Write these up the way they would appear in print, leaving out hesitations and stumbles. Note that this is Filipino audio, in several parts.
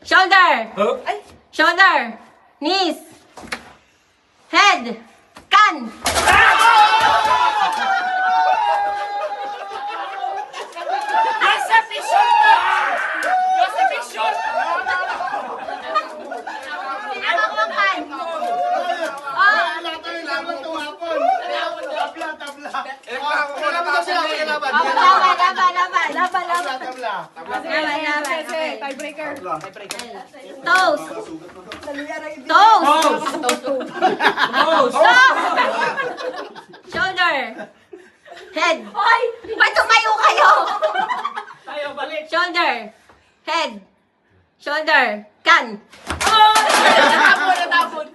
Shoulder. Huh? Shoulder. Knees. Head. Kan. Nasa picture to! Nasa picture! Tinawag mo kan. Laban. Okay. Tiebreaker. Toes. Toes. Nose! Shoulder. Head. Ba't tumayo kayo? Tayo, balik! Shoulder. Head. Shoulder. Kan. Natapon!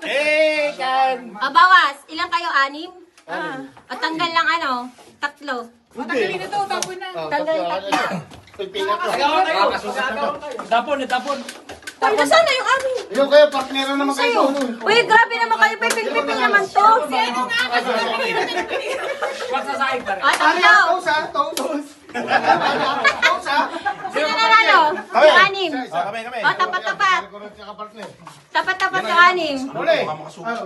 Eh, kan! Bawas. Ilan kayo? 6? O tanggal lang 3. Tanggalin na to, tapon na. Tanggal 3. Pipingat ko. Tapon! Ay, nasaan na yung amin? Yung kayo, partner naman kayo. Uy, grabe naman kayo. Piping naman to. Magsasahig pa rin. O, 3. Toes ha, toes. Toes ha. Sino nanalo? Yung 6. Kami. O, tapat-tapat. Tapat-tapat yung 6. Uli.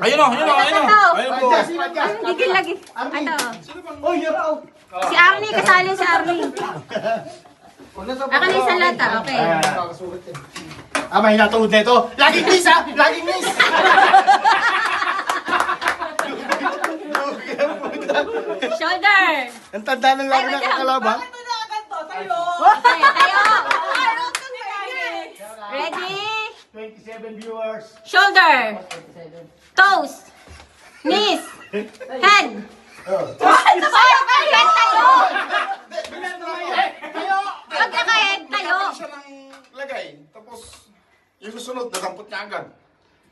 Ayun o. Ayun po. Gigil lagi. Ano? Oh, you're out. Si Arnie, kasali si Arnie. Ako na isang lata, okay. Mahina tuhod na ito. Laging miss ha! Laging miss! Shoulder. Ang tanda ng laban ng kakalaban. Okay, tayo. Ready? 27 viewers. Shoulder. Toes. Knees. Head. Head tayo. Pag naka-head tayo. Siya ng lagay. Tapos, yung susunod, nadampot niya agad.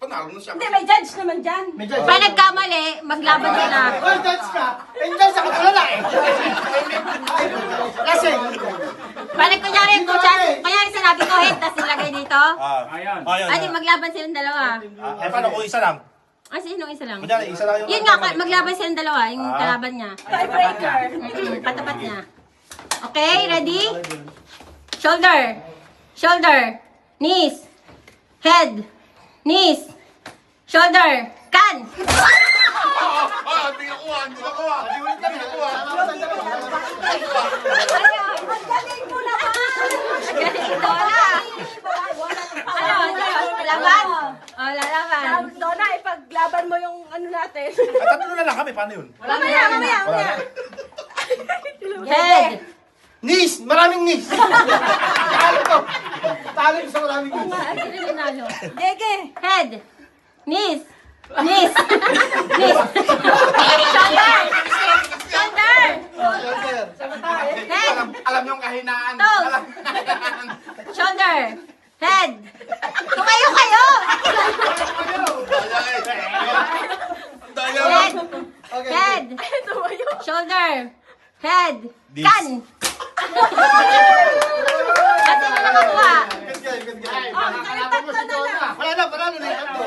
Panalo na siya. Hindi, may judge naman dyan. Pag nagkamali, maglaban sila. Oh, judge ka! Judge ako tulala eh! Kasi, Pag kunyari sinabi ko head, tapos nilagay dito. Ayan. Ay, maglaban silang dalawa. Paano kung isa lang? Sinong isa lang? Kunyari, isa lang yung... Yun nga, maglaban silang dalawa, yung kalaban niya. Tiebreaker. Patapat niya. Okay, ready? Shoulder. Shoulder. Knees. Head. Knees. Shoulder. Kan. Hindi nakuha. Ganito na. Ano? Laban? O, lalaban. Donna, ipaglaban mo yung ano natin. Tatlo na lang kami, paano yun? Mamaya. Head. knees! Maraming knees! Talo ko! Talo ko sa maraming knees. Sino nanalo? Dege. Head. Knees. Knees. Knees. Shoulder. Shoulder. Head. Alam yung kahinaan. Toes. Shoulder. Head. Tumayo kayo. Head. Head. Shoulder. Head. Kan. Kasi na nakakuha. Wala na, panalo na yung tatlo.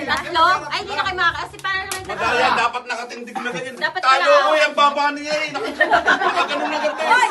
Tatlo? Ay, hindi na kayo makakasi. Paano naman tatlo? Madaya, dapat nakatindig na ganyan. Dapat Talo pala. ko yung baba niya eh. Nakaganon na ganito eh.